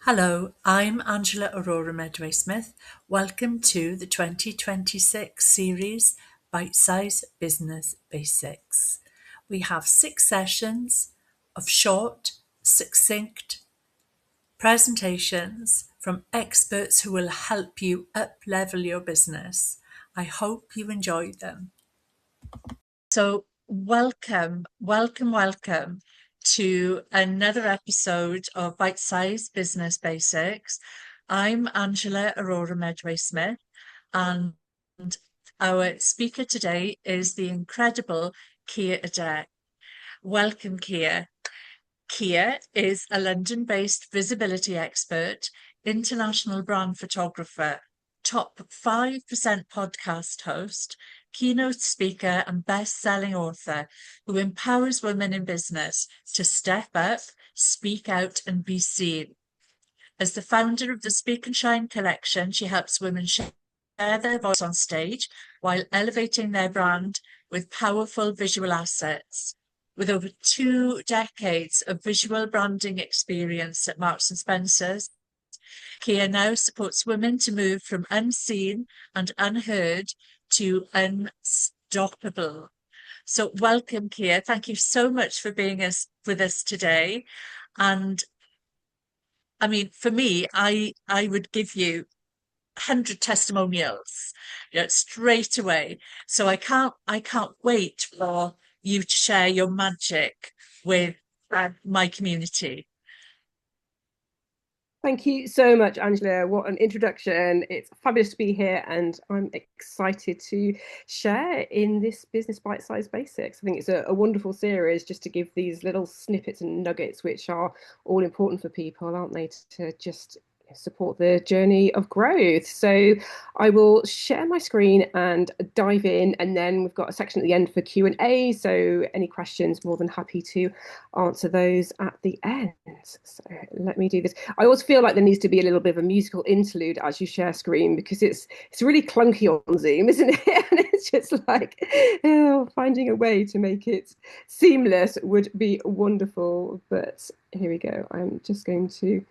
Hello, I'm Angela Aurora Medway-Smith. Welcome to the 2026 series Bite-Size Business Basics. We have 6 sessions of short, succinct presentations from experts who will help you up-level your business. I hope you enjoy them. So welcome to another episode of Bite-Size Business Basics. I'm Angela Aurora Medway-Smith, and our speaker today is the incredible Kier Adair. Welcome, Kier. Kier is a London-based visibility expert, international brand photographer, top 5% podcast host, keynote speaker and best-selling author who empowers women in business to step up, speak out and be seen. As the founder of the Speak and Shine collection, she helps women share their voice on stage while elevating their brand with powerful visual assets. With over 2 decades of visual branding experience at Marks and Spencer's, Kier now supports women to move from unseen and unheard to unstoppable. So welcome, Kier. Thank you so much for being with us today. And I mean, for me, I would give you 100 testimonials, straight away. So I can't wait for you to share your magic with my community. Thank you so much, Angela. What an introduction. It's fabulous to be here, and I'm excited to share in this Business Bite-Size Basics. I think it's a wonderful series just to give these little snippets and nuggets, which are all important for people, aren't they, to just support the journey of growth. So I will share my screen and dive in, and then we've got a section at the end for Q&A. So any questions, more than happy to answer those at the end. So let me do this. I always feel like there needs to be a little bit of a musical interlude as you share screen, because it's really clunky on Zoom, isn't it? And it's just like, finding a way to make it seamless would be wonderful. But here we go. I'm just going to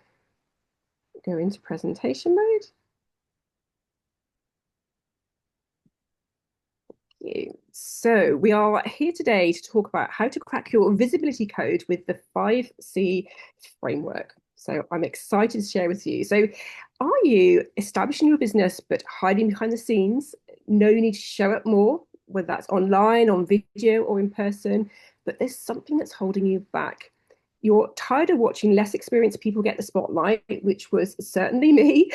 go into presentation mode. So we are here today to talk about how to crack your visibility code with the 5C framework. So I'm excited to share with you. So are you establishing your business but hiding behind the scenes? Know you need to show up more, whether that's online, on video or in person, but there's something that's holding you back. You're tired of watching less experienced people get the spotlight, which was certainly me,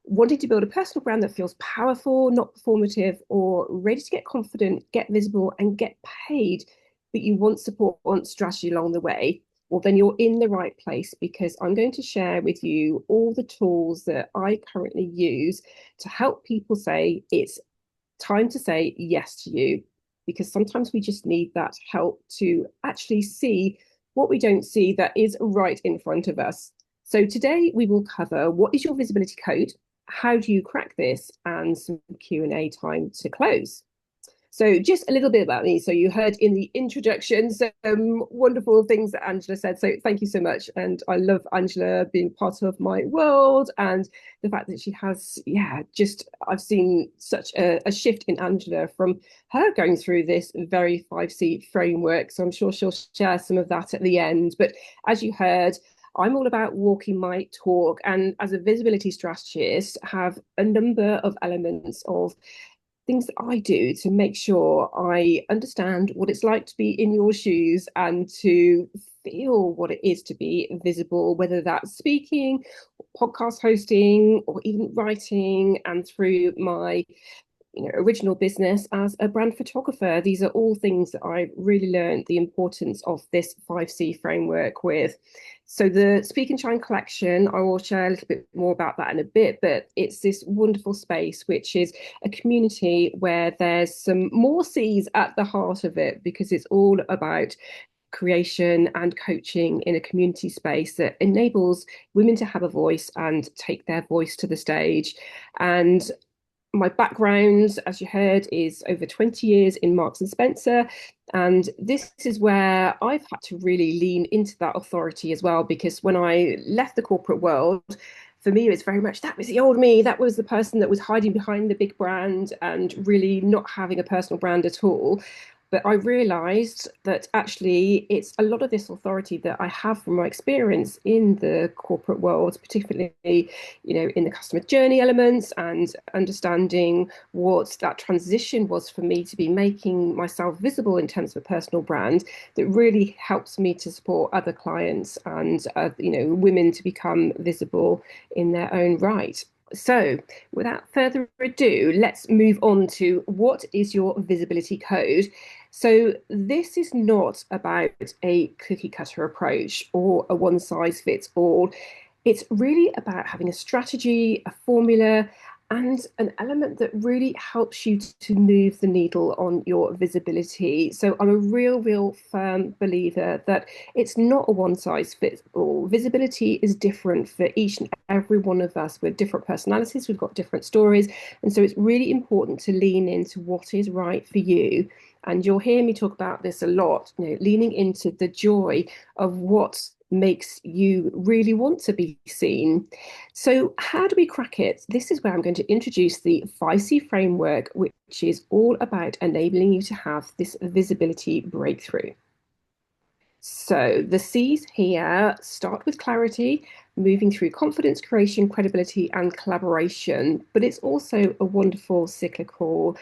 wanting to build a personal brand that feels powerful, not performative, or ready to get confident, get visible, and get paid, but you want support, want strategy along the way. Well, then you're in the right place, because I'm going to share with you all the tools that I currently use to help people say it's time to say yes to you, because sometimes we just need that help to actually see what we don't see that is right in front of us. So today we will cover what is your visibility code, how do you crack this, and some Q&A time to close. So just a little bit about me. So you heard in the introduction some wonderful things that Angela said. So thank you so much. And I love Angela being part of my world, and the fact that she has, I've seen such a shift in Angela from her going through this very 5C framework. So I'm sure she'll share some of that at the end. But as you heard, I'm all about walking my talk, and as a visibility strategist, have a number of elements of things that I do to make sure I understand what it's like to be in your shoes and to feel what it is to be visible, whether that's speaking, podcast hosting, or even writing, and through my original business as a brand photographer. These are all things that I've really learned the importance of this 5C framework with. So the Speak and Shine collection, I will share a little bit more about that in a bit, but it's this wonderful space, which is a community where there's some more C's at the heart of it, because it's all about creation and coaching in a community space that enables women to have a voice and take their voice to the stage. And my background, as you heard, is over 20 years in Marks and Spencer, And this is where I've had to really lean into that authority as well, because when I left the corporate world, for me, it's very much that was the old me. That was the person that was hiding behind the big brand and really not having a personal brand at all. But I realized that actually it's a lot of this authority that I have from my experience in the corporate world, particularly, in the customer journey elements and understanding what that transition was for me to be making myself visible in terms of a personal brand that really helps me to support other clients and, women to become visible in their own right. So, without further ado, let's move on to what is your visibility code. So, this is not about a cookie cutter approach or a one size fits all. It's really about having a strategy, a formula, and an element that really helps you to move the needle on your visibility. So I'm a real firm believer that it's not a one size fits all. Visibility is different for each and every one of us. We're different personalities, we've got different stories. And so it's really important to lean into what is right for you. And you'll hear me talk about this a lot, leaning into the joy of what makes you really want to be seen. So, how do we crack it? This is where I'm going to introduce the 5C framework, which is all about enabling you to have this visibility breakthrough. So, the C's here start with clarity, moving through confidence, creation, credibility, and collaboration. But it's also a wonderful cyclical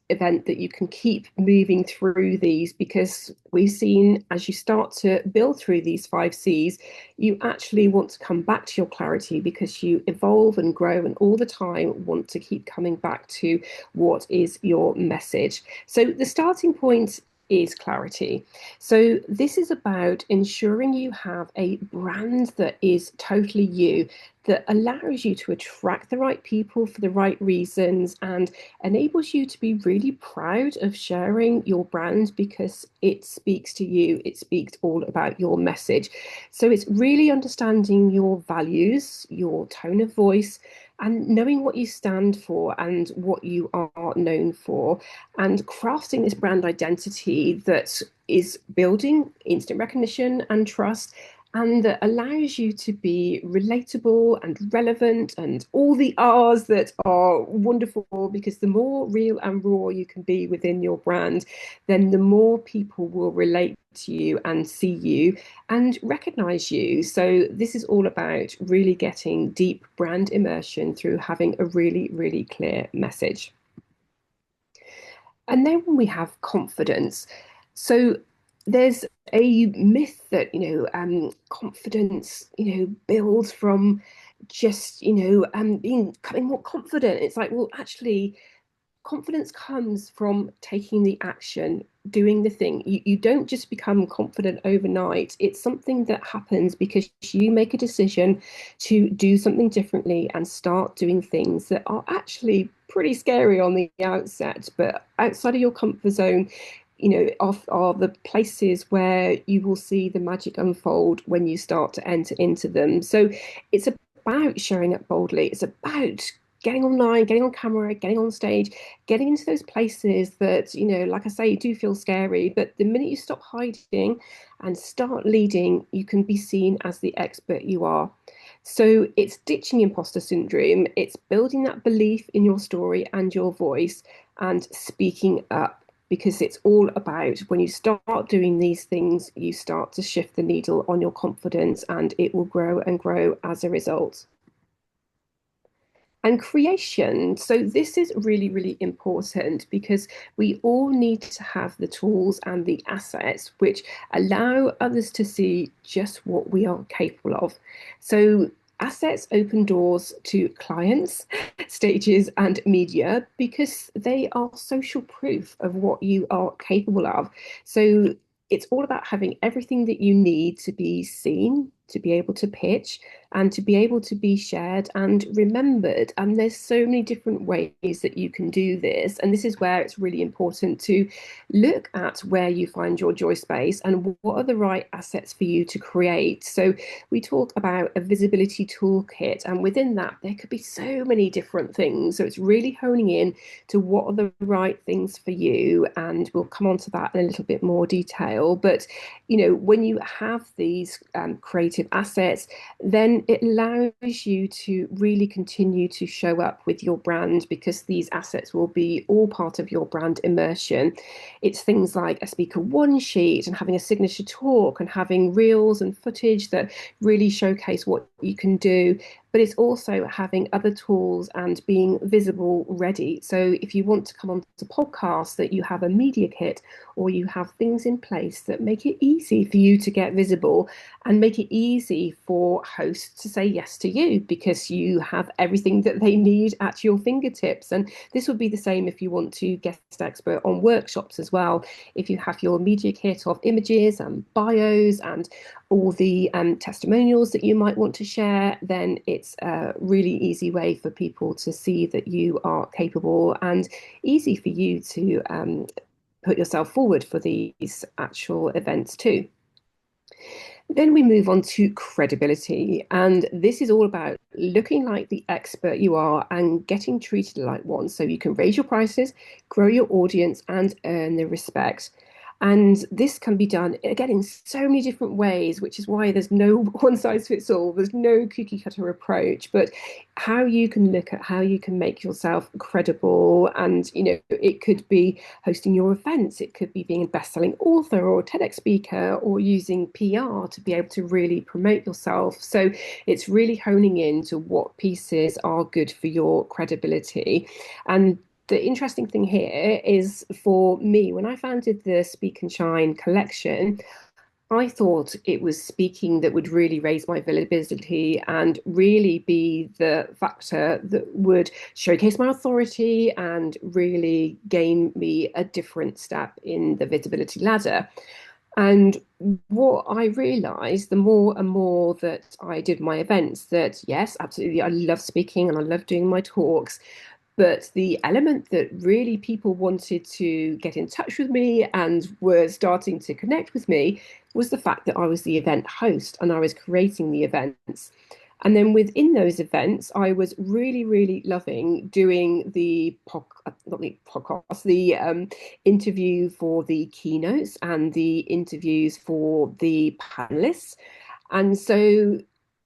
event that you can keep moving through these, because we've seen as you start to build through these 5 C's, you actually want to come back to your clarity because you evolve and grow and all the time want to keep coming back to what is your message. So the starting point is clarity. So this is about ensuring you have a brand that is totally you, that allows you to attract the right people for the right reasons and enables you to be really proud of sharing your brand because it speaks to you. It speaks all about your message. So it's really understanding your values, your tone of voice, and knowing what you stand for and what you are known for, and crafting this brand identity that is building instant recognition and trust, and that allows you to be relatable and relevant and all the R's that are wonderful, because the more real and raw you can be within your brand, then the more people will relate to you and see you and recognize you. So this is all about really getting deep brand immersion through having a really clear message. And then when we have confidence, so there's a myth that confidence builds from just becoming more confident. It's like, well, actually confidence comes from taking the action, doing the thing. You don't just become confident overnight. It's something that happens because you make a decision to do something differently and start doing things that are actually pretty scary on the outset, but outside of your comfort zone, are the places where you will see the magic unfold when you start to enter into them. So it's about showing up boldly. It's about getting online, getting on camera, getting on stage, getting into those places that, like I say, do feel scary. But the minute you stop hiding and start leading, you can be seen as the expert you are. So it's ditching imposter syndrome. It's building that belief in your story and your voice and speaking up, because it's all about when you start doing these things, you start to shift the needle on your confidence and it will grow and grow as a result. And creation. So this is really important because we all need to have the tools and the assets which allow others to see just what we are capable of. So assets open doors to clients, stages, and media because they are social proof of what you are capable of. So it's all about having everything that you need to be seen, to be able to pitch, and to be able to be shared and remembered. And there's so many different ways that you can do this. And this is where it's really important to look at where you find your joy space and what are the right assets for you to create. So we talk about a visibility toolkit, and within that, there could be so many different things. So it's really honing in to what are the right things for you. And we'll come on to that in a little bit more detail. But, when you have these creative assets, then it allows you to really continue to show up with your brand, because these assets will be all part of your brand immersion. It's things like a speaker one sheet and having a signature talk and having reels and footage that really showcase what you can do. But it's also having other tools and being visible ready. So if you want to come on to podcasts, that you have a media kit, or you have things in place that make it easy for you to get visible and make it easy for hosts to say yes to you, because you have everything that they need at your fingertips. And this would be the same if you want to guest expert on workshops as well. If you have your media kit of images and bios and all the testimonials that you might want to share, then it's a really easy way for people to see that you are capable, and easy for you to put yourself forward for these actual events too. Then we move on to credibility. And this is all about looking like the expert you are and getting treated like one. So you can raise your prices, grow your audience, and earn the respect. And this can be done, again, in so many different ways, which is why there's no one size fits all. There's no cookie cutter approach, but how you can look at how you can make yourself credible. And, it could be hosting your events. It could be being a best-selling author or a TEDx speaker, or using PR to be able to really promote yourself. So it's really honing in to what pieces are good for your credibility. And the interesting thing here is, for me, when I founded the Speak and Shine collection, I thought it was speaking that would really raise my visibility and really be the factor that would showcase my authority and really gain me a different step in the visibility ladder. And what I realized, the more and more that I did my events, that yes, absolutely, I love speaking and I love doing my talks. But the element that really people wanted to get in touch with me and were starting to connect with me was the fact that I was the event host and I was creating the events. And then within those events, I was really, really loving doing not the podcast, the interview for the keynotes and the interviews for the panelists. And so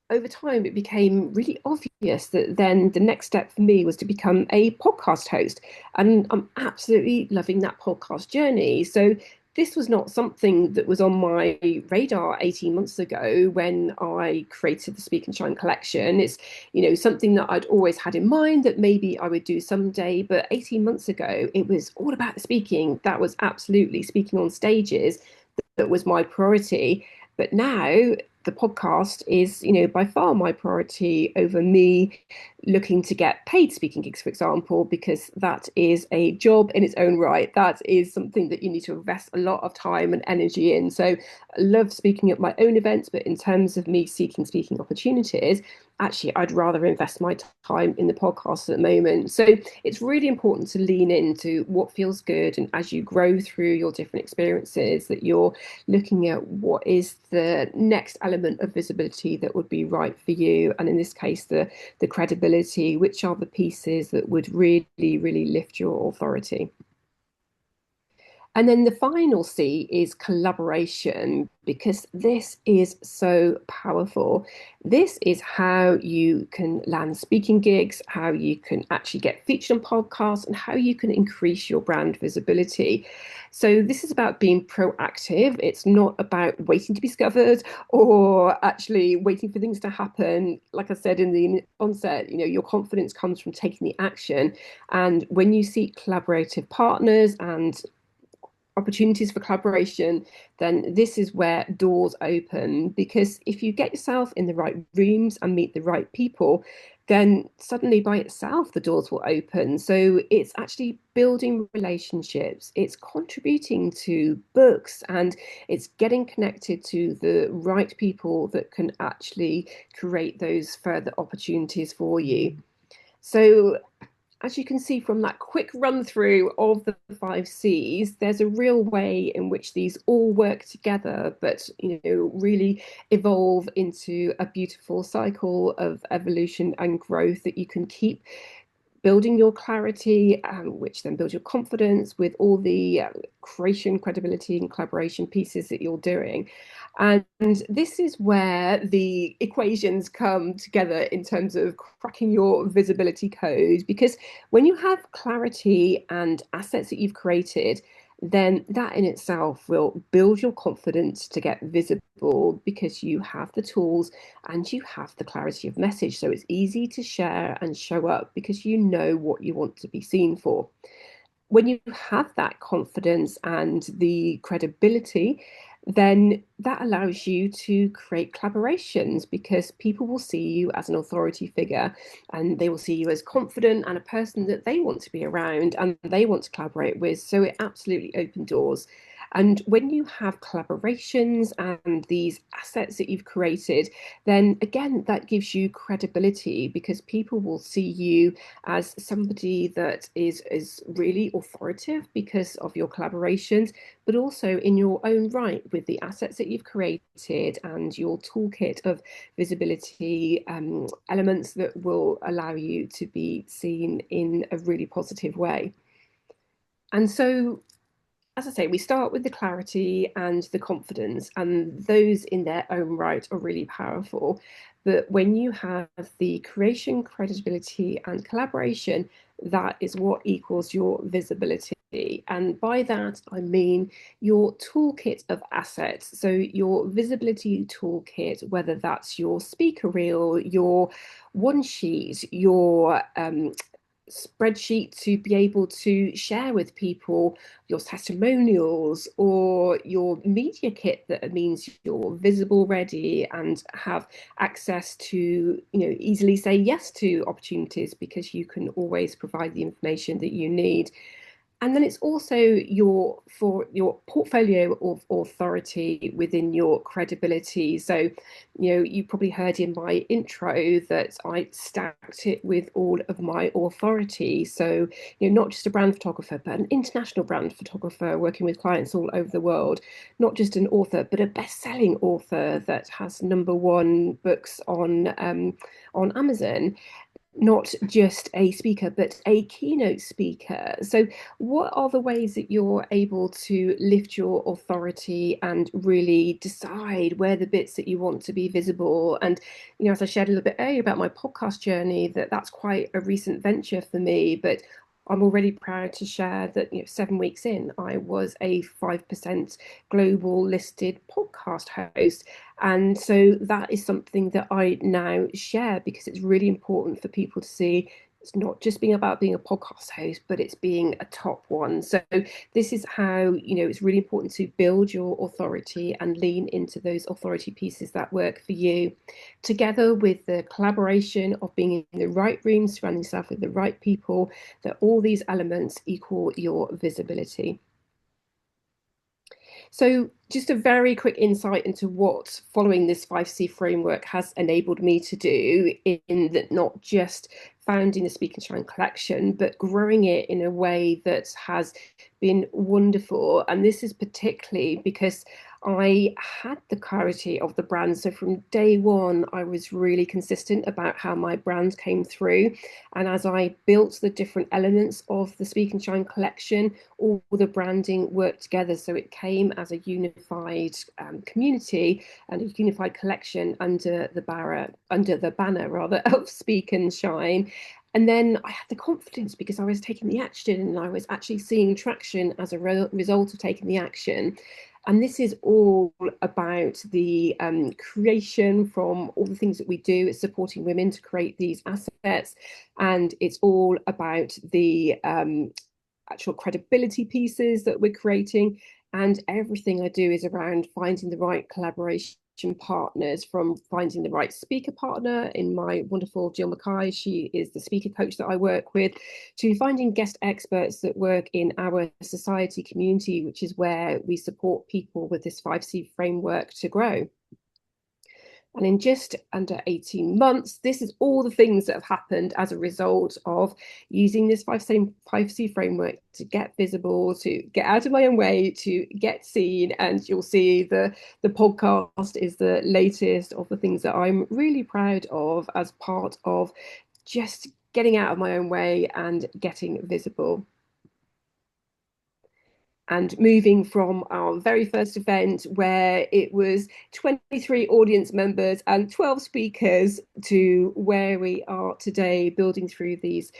over time, it became really obvious that then the next step for me was to become a podcast host. And I'm absolutely loving that podcast journey. So this was not something that was on my radar 18 months ago when I created the Speak and Shine collection. It's, something that I'd always had in mind that maybe I would do someday. But 18 months ago, it was all about the speaking. That was absolutely speaking on stages that was my priority. But now the podcast is, by far my priority over me looking to get paid speaking gigs, for example, because that is a job in its own right. That is something that you need to invest a lot of time and energy in. So I love speaking at my own events, but in terms of me seeking speaking opportunities, actually, I'd rather invest my time in the podcast at the moment. So it's really important to lean into what feels good. And as you grow through your different experiences, that you're looking at what is the next element of visibility that would be right for you. And in this case, the credibility, which are the pieces that would really, really lift your authority. And then the final C is collaboration, because this is so powerful. This is how you can land speaking gigs, how you can actually get featured on podcasts, and how you can increase your brand visibility. So this is about being proactive. It's not about waiting to be discovered or actually waiting for things to happen. Like I said in the onset, your confidence comes from taking the action. And when you seek collaborative partners and opportunities for collaboration, then this is where doors open. Because if you get yourself in the right rooms and meet the right people, then suddenly by itself the doors will open. So it's actually building relationships, it's contributing to books, and it's getting connected to the right people that can actually create those further opportunities for you. So as you can see from that quick run through of the 5 C's, there's a real way in which these all work together, but really evolve into a beautiful cycle of evolution and growth that you can keep building your clarity, which then builds your confidence with all the creation, credibility, and collaboration pieces that you're doing. And this is where the equations come together in terms of cracking your visibility code. Because when you have clarity and assets that you've created, then that in itself will build your confidence to get visible because you have the tools and you have the clarity of message. So it's easy to share and show up because you know what you want to be seen for. When you have that confidence and the credibility, then that allows you to create collaborations because people will see you as an authority figure and they will see you as confident and a person that they want to be around and they want to collaborate with. So it absolutely opened doors. And when you have collaborations and these assets that you've created, then again, that gives you credibility because people will see you as somebody that is really authoritative because of your collaborations, but also in your own right with the assets that you've created and your toolkit of visibility elements that will allow you to be seen in a really positive way. And so as I say, we start with the clarity and the confidence, and those in their own right are really powerful. But when you have the creation, credibility, and collaboration, that is what equals your visibility. And by that, I mean your toolkit of assets. So, your visibility toolkit, whether that's your speaker reel, your one sheet, your spreadsheet to be able to share with people your testimonials or your media kit that means you're visible ready and have access to easily say yes to opportunities because you can always provide the information that you need. And then it's also for your portfolio of authority within your credibility. So, you probably heard in my intro that I stacked it with all of my authority. So, not just a brand photographer, but an international brand photographer working with clients all over the world. Not just an author, but a best-selling author that has #1 books on Amazon, not just a speaker, but a keynote speaker. So, what are the ways that you're able to lift your authority and really decide where the bits that you want to be visible? And, as I shared a little bit earlier about my podcast journey, that's quite a recent venture for me, but I'm already proud to share that 7 weeks in, I was a 5% global listed podcast host. And so that is something that I now share because it's really important for people to see it's not just being about being a podcast host, but it's being a top one. So this is how, it's really important to build your authority and lean into those authority pieces that work for you, together with the collaboration of being in the right room, surrounding yourself with the right people, that all these elements equal your visibility. So, just a very quick insight into what following this 5C framework has enabled me to do in that not just founding the Speak and Shine collection, but growing it in a way that has been wonderful. And this is particularly because I had the clarity of the brand. So from day one, I was really consistent about how my brand came through. And as I built the different elements of the Speak and Shine collection, all the branding worked together. So it came as a unified community and a unified collection under the banner rather of Speak and Shine. And then I had the confidence because I was taking the action and I was actually seeing traction as a result of taking the action. And this is all about the creation from all the things that we do. It's supporting women to create these assets. And it's all about the actual credibility pieces that we're creating. And everything I do is around finding the right collaboration partners, from finding the right speaker partner in my wonderful Jill Mackay, she is the speaker coach that I work with, to finding guest experts that work in our society community, which is where we support people with this 5C framework to grow. And in just under 18 months, this is all the things that have happened as a result of using this 5C framework to get visible, to get out of my own way, to get seen. And you'll see the podcast is the latest of the things that I'm really proud of as part of just getting out of my own way and getting visible. And moving from our very first event, where it was 23 audience members and 12 speakers, to where we are today, building through these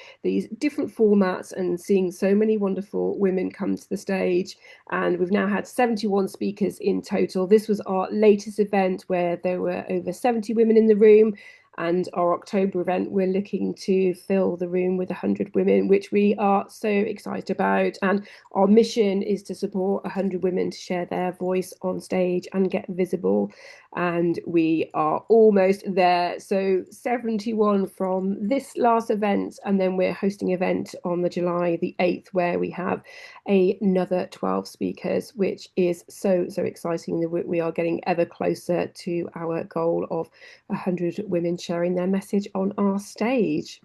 different formats and seeing so many wonderful women come to the stage. And we've now had 71 speakers in total. This was our latest event, where there were over 70 women in the room. And our October event, we're looking to fill the room with 100 women, which we are so excited about. And our mission is to support 100 women to share their voice on stage and get visible. And we are almost there. So 71 from this last event. And then we're hosting an event on the July the 8th, where we have another 12 speakers, which is so exciting that we are getting ever closer to our goal of 100 women sharing their message on our stage.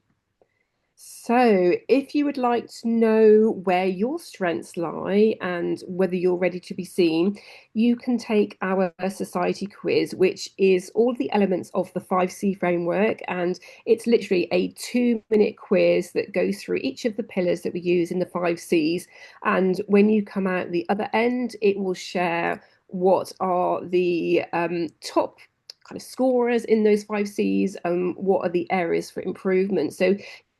So, if you would like to know where your strengths lie and whether you're ready to be seen, you can take our society quiz, which is all the elements of the 5C framework. And it's literally a 2-minute quiz that goes through each of the pillars that we use in the 5Cs. And when you come out the other end, it will share what are the top kind of scorers in those 5Cs, what are the areas for improvement. So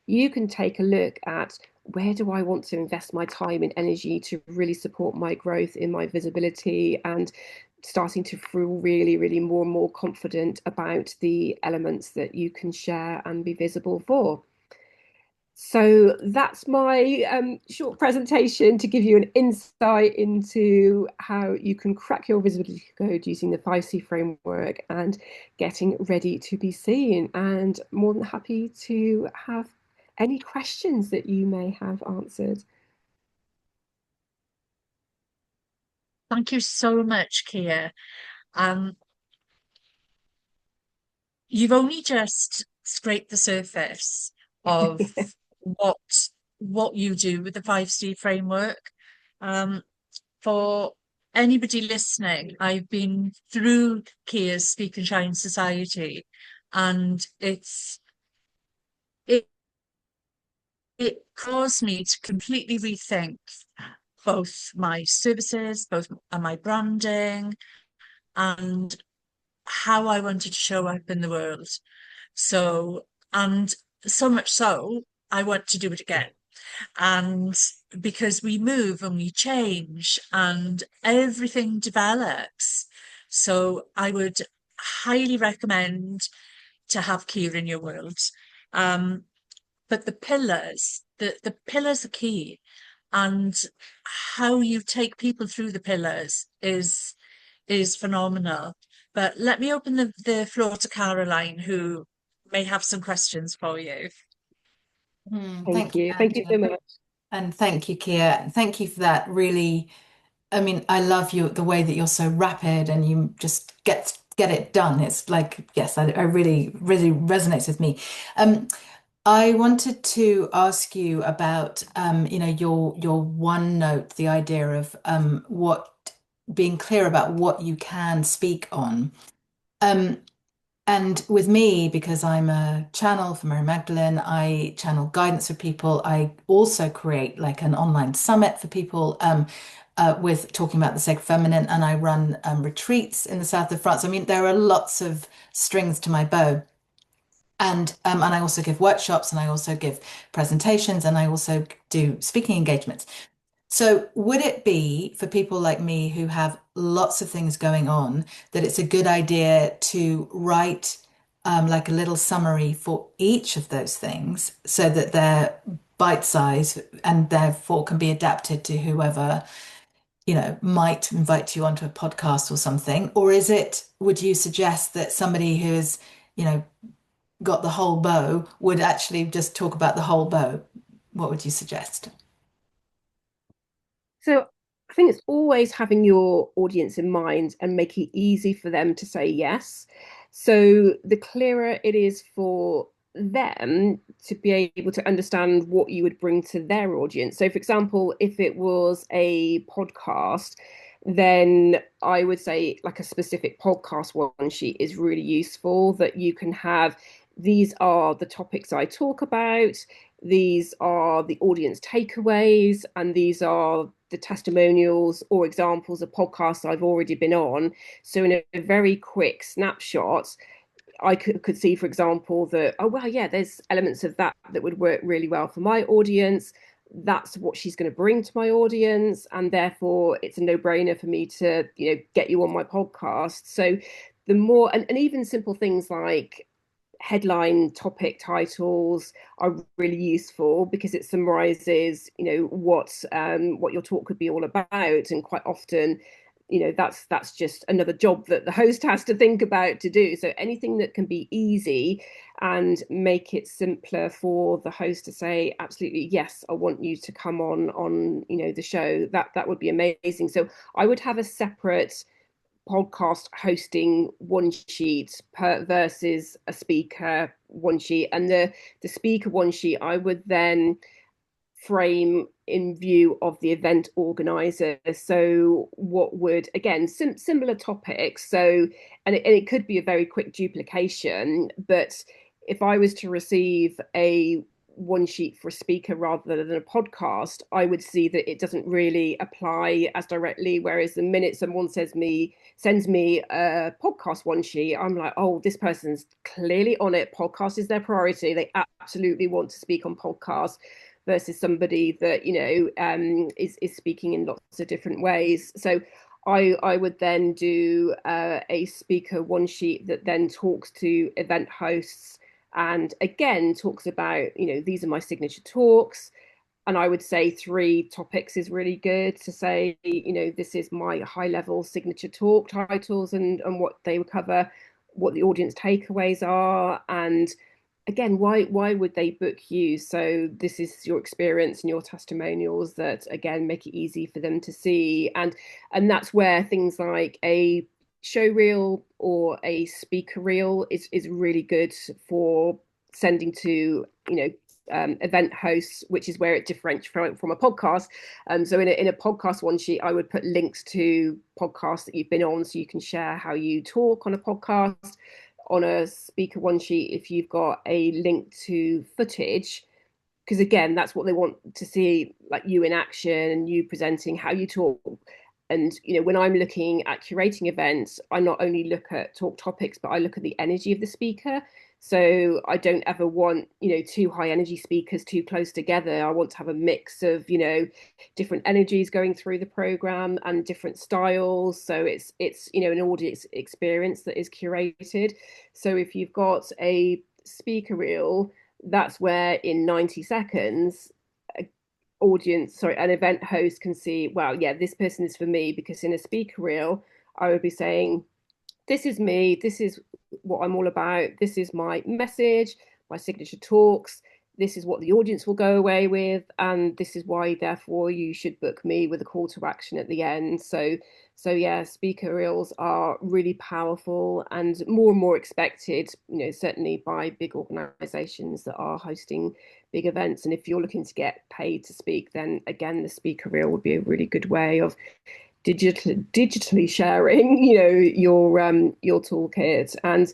you can take a look at, where do I want to invest my time and energy to really support my growth in my visibility, and starting to feel really more and more confident about the elements that you can share and be visible for. So that's my short presentation to give you an insight into how you can crack your visibility code using the 5C framework and getting ready to be seen. And more than happy to have any questions that you may have answered. Thank you so much, Kier. Um, you've only just scraped the surface of what what you do with the 5C framework. Um, for anybody listening, I've been through Kier's Speak and Shine Society, and it it caused me to completely rethink both my services, both my branding, and how I wanted to show up in the world. So, and so much so, I want to do it again. And because we move and we change and everything develops. So I would highly recommend to have Kier in your world. But the pillars are key, and how you take people through the pillars is phenomenal. But let me open the floor to Caroline, who may have some questions for you. Thank Thank you, you. Thank you Angela. so much. And thank you, Kia. Thank you for that. Really, I mean, I love the way that you're so rapid and you just get it done. It's like, yes, I really resonates with me. Um, I wanted to ask you about, your one note, the idea of what being clear about what you can speak on. Um, And with me, because I'm a channel for Mary Magdalene, I channel guidance for people. I also create like an online summit for people with talking about the sacred feminine, and I run retreats in the south of France. I mean, there are lots of strings to my bow. And I also give workshops, and I also give presentations, and I also do speaking engagements. So, would it be for people like me who have lots of things going on that it's a good idea to write like a little summary for each of those things so that they're bite size and therefore can be adapted to whoever might invite you onto a podcast or something? Or would you suggest that somebody who's, you know, got the whole bow would actually just talk about the whole bow? What would you suggest? So I think it's always having your audience in mind and make it easy for them to say yes. So the clearer it is for them to be able to understand what you would bring to their audience. So, for example, if it was a podcast, then I would say like a specific podcast one sheet is really useful that you can have. These are the topics I talk about. These are the audience takeaways, and these are the testimonials or examples of podcasts I've already been on. So, in a very quick snapshot, I could see, for example, that, oh, well, yeah, there's elements of that that would work really well for my audience. That's what she's going to bring to my audience. And therefore, it's a no brainer for me to, get you on my podcast. So, the more, and even simple things like headline topic titles are really useful because it summarizes what your talk could be all about, and quite often that's just another job that the host has to think about to do. So anything that can be easy and make it simpler for the host to say absolutely yes, I want you to come on the show, that would be amazing. So I would have a separate podcast hosting one sheet versus a speaker one sheet, and the speaker one sheet I would then frame in view of the event organizer. So what would, again, similar topics, so and it could be a very quick duplication, but if I was to receive a one sheet for a speaker rather than a podcast, I would see that it doesn't really apply as directly. Whereas the minute someone sends me a podcast one sheet, I'm like, oh, this person's clearly on it. Podcast is their priority. They absolutely want to speak on podcasts, versus somebody that is speaking in lots of different ways. So I would then do a speaker one sheet that then talks to event hosts and again talks about, these are my signature talks. And I would say 3 topics is really good to say, this is my high level signature talk titles and what they would cover, what the audience takeaways are, and again, why would they book you? So this is your experience and your testimonials that again make it easy for them to see. And that's where things like a show reel or a speaker reel is really good for sending to event hosts, which is where it differentiates from a podcast. So in a podcast one sheet, I would put links to podcasts that you've been on, so you can share how you talk on a podcast. On a speaker one sheet, if you've got a link to footage, because again, that's what they want to see, like you in action and you presenting how you talk. And when I'm looking at curating events, I not only look at talk topics, but I look at the energy of the speaker. So I don't ever want, two high energy speakers too close together. I want to have a mix of, different energies going through the program and different styles. So it's an audience experience that is curated. So if you've got a speaker reel, that's where in 90 seconds an event host can see, well, yeah, this person is for me. Because in a speaker reel, I would be saying, this is me, this is what I'm all about, this is my message, my signature talks, this is what the audience will go away with, and this is why therefore you should book me, with a call to action at the end. So yeah, speaker reels are really powerful and more expected, certainly by big organizations that are hosting big events. And if you're looking to get paid to speak, then again, the speaker reel would be a really good way of digitally sharing your toolkit. And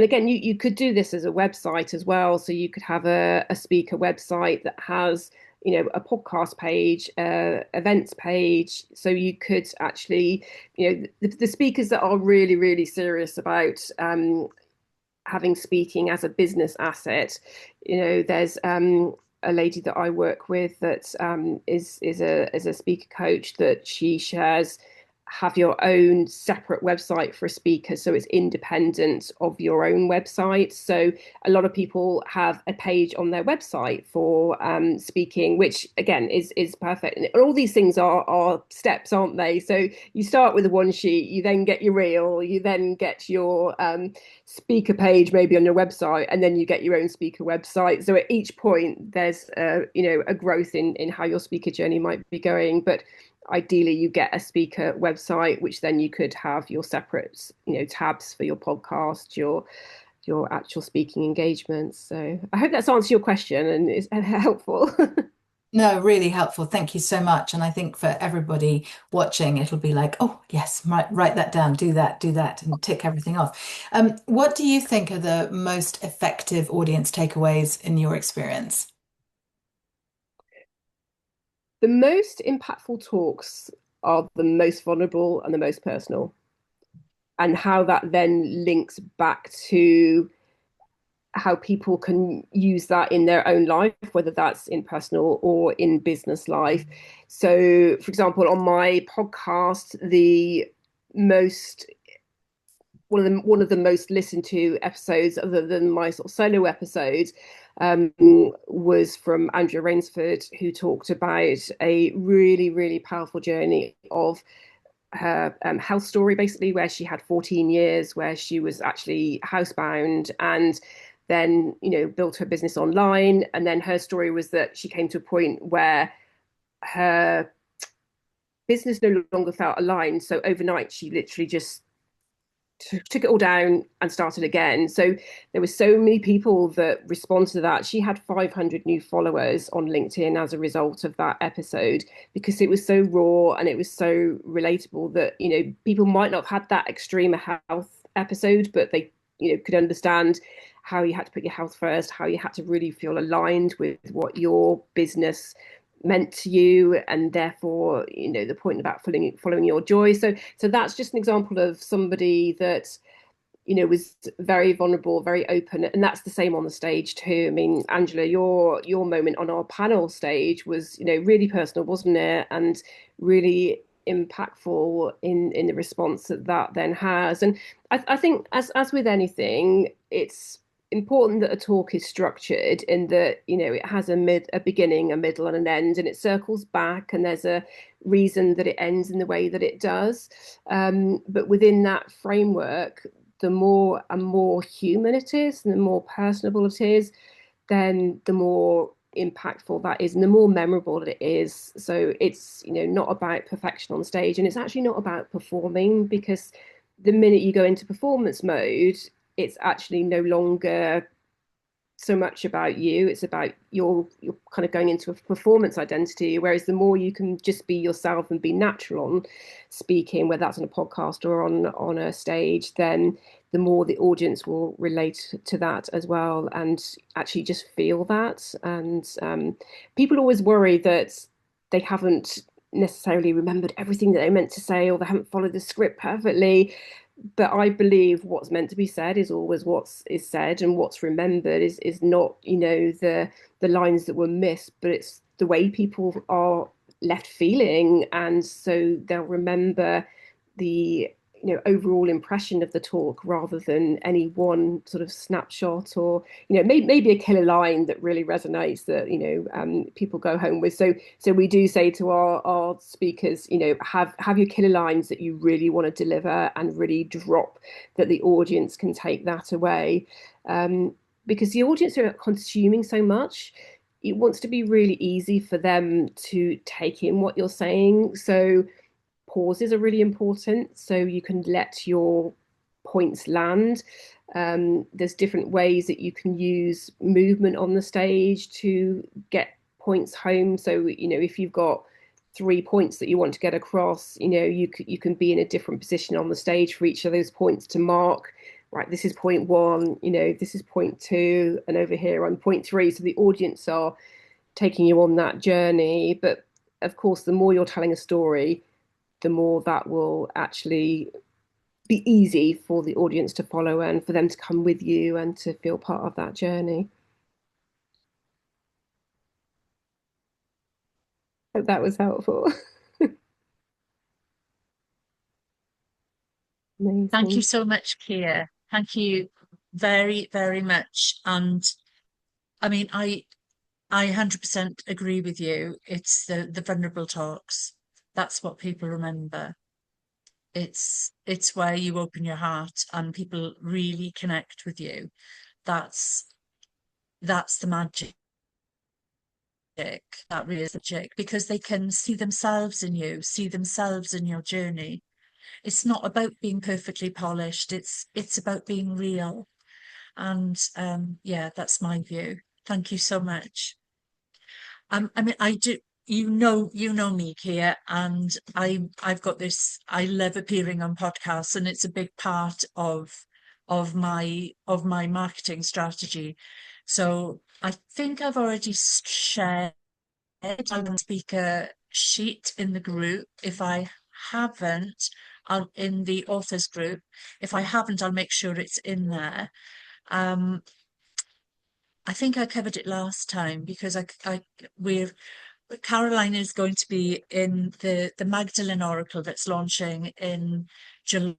again, you could do this as a website as well. So you could have a speaker website that has a podcast page, events page. So you could actually, the speakers that are really serious about having speaking as a business asset, there's a lady that I work with that is a speaker coach, that she shares have your own separate website for a speaker, so it's independent of your own website. So a lot of people have a page on their website for speaking, which again is perfect. And all these things are steps, aren't they? So you start with a one sheet, you then get your reel, you then get your speaker page maybe on your website, and then you get your own speaker website. So at each point, there's a growth in how your speaker journey might be going, but ideally you get a speaker website, which then you could have your separate tabs for your podcast, your actual speaking engagements. So I hope that's answered your question and is helpful. No, really helpful. Thank you so much. And I think for everybody watching, it'll be like, oh, yes, write that down, do that, and tick everything off. What do you think are the most effective audience takeaways in your experience? The most impactful talks are the most vulnerable and the most personal, and how that then links back to how people can use that in their own life, whether that's in personal or in business life. So, for example, on my podcast, the most one of the most listened to episodes, other than my sort of solo episodes, was from Andrea Rainsford, who talked about a really, really powerful journey of her health story, basically, where she had 14 years where she was actually housebound, and then built her business online. And then her story was that she came to a point where her business no longer felt aligned, so overnight she literally just took it all down and started again. So there were so many people that responded to that. She had 500 new followers on LinkedIn as a result of that episode, because it was so raw and it was so relatable that people might not have had that extreme health episode, but they could understand how you had to put your health first, how you had to really feel aligned with what your business meant to you, and therefore the point about following your joy. So that's just an example of somebody that was very vulnerable, very open, and that's the same on the stage too. I mean, Angela, your moment on our panel stage was really personal, wasn't it, and really impactful in the response that then has. And I think as with anything, it's important that a talk is structured in that it has a beginning, a middle, and an end, and it circles back, and there's a reason that it ends in the way that it does. But within that framework, the more and more human it is, and the more personable it is, then the more impactful that is, and the more memorable it is. So it's not about perfection on stage, and it's actually not about performing, because the minute you go into performance mode, it's actually no longer so much about you. It's about you're kind of going into a performance identity, whereas the more you can just be yourself and be natural on speaking, whether that's on a podcast or on a stage, then the more the audience will relate to that as well, and actually just feel that. And people always worry that they haven't necessarily remembered everything that they meant to say, or they haven't followed the script perfectly. But I believe what's meant to be said is always what is said, and what's remembered is not the lines that were missed, but it's the way people are left feeling. And so they'll remember the overall impression of the talk, rather than any one sort of snapshot, or maybe a killer line that really resonates, that people go home with. So we do say to our speakers, have your killer lines that you really want to deliver and really drop, that the audience can take that away, because the audience are consuming so much. It wants to be really easy for them to take in what you're saying. So pauses are really important, so you can let your points land. There's different ways that you can use movement on the stage to get points home. So if you've got 3 points that you want to get across, you can be in a different position on the stage for each of those points to mark, right, this is point one, this is point two, and over here on point three. So the audience are taking you on that journey. But of course, the more you're telling a story, the more that will actually be easy for the audience to follow, and for them to come with you and to feel part of that journey. Hope that was helpful. Thank you Amazing. so much, Kier. Thank you very, very much. And I mean, I 100% agree with you. It's the vulnerable talks. That's what people remember. It's where you open your heart and people really connect with you. That's that's the magic. That really is the magic because they can see themselves in you, see themselves in your journey. It's not about being perfectly polished. It's about being real. And yeah, that's my view. Thank you so much. I mean, I do. You know me here, and I've got this. I love appearing on podcasts, and it's a big part of my marketing strategy. So I think I've already shared my speaker sheet in the group. If I haven't, I'll in the authors group. If I haven't, I'll make sure it's in there. Um, I think I covered it last time because we're Caroline is going to be in the Magdalene Oracle that's launching in July,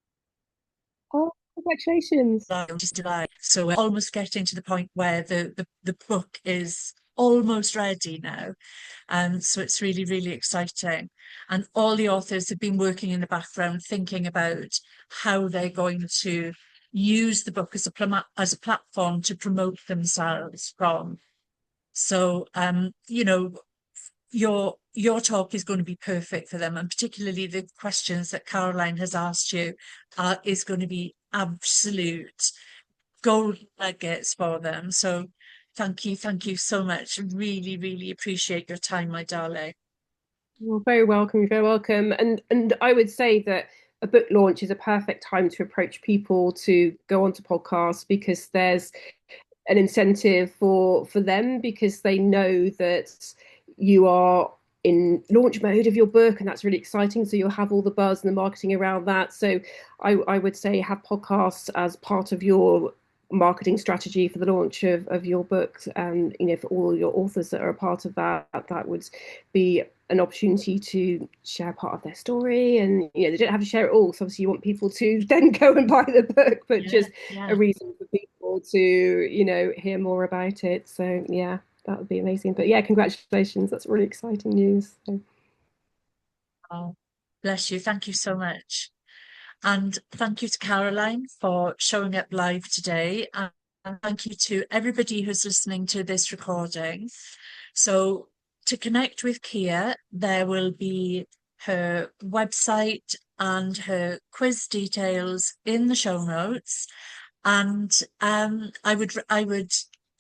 Oh, congratulations. July. So we're almost getting to the point where the book is almost ready now. So it's really, really exciting. And all the authors have been working in the background thinking about how they're going to use the book as as a platform to promote themselves from. So you know, your talk is going to be perfect for them, and particularly the questions that Caroline has asked you is going to be absolute gold nuggets for them. So thank you so much. Really, really appreciate your time, my darling. You're very welcome. You're very welcome. And I would say that a book launch is a perfect time to approach people to go onto podcasts because there's an incentive for them because they know that you are in launch mode of your book and that's really exciting, so you'll have all the buzz and the marketing around that. So I would say have podcasts as part of your marketing strategy for the launch of your book, and for all your authors that are a part of that, that would be an opportunity to share part of their story. And they don't have to share it all, so obviously you want people to then go and buy the book, but Yeah, just a yeah. reason for people to hear more about it. So yeah, that would be amazing. But yeah, congratulations, that's really exciting news. So, Oh, bless you. Thank you so much. And thank you to Caroline for showing up live today. And thank you to everybody who's listening to this recording. So, to connect with Kier, there will be her website and her quiz details in the show notes. And I would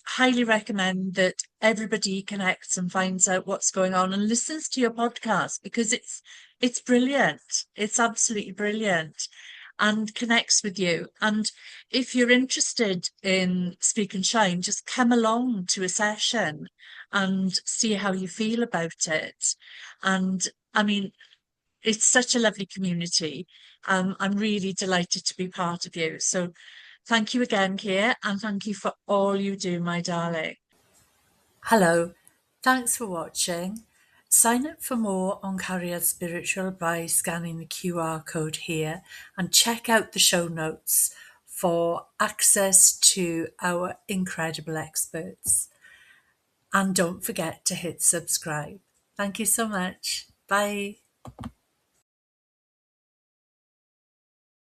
highly recommend that everybody connects and finds out what's going on and listens to your podcast because it's brilliant. It's absolutely brilliant and connects with you. And if you're interested in Speak and Shine, just come along to a session and see how you feel about it. And I mean, it's such a lovely community. I'm really delighted to be part of you. So thank you again, Kier, and thank you for all you do, my darling. Hello, thanks for watching. Sign up for more on Cariad Spiritual by scanning the QR code here and check out the show notes for access to our incredible experts. And don't forget to hit subscribe. Thank you so much. Bye.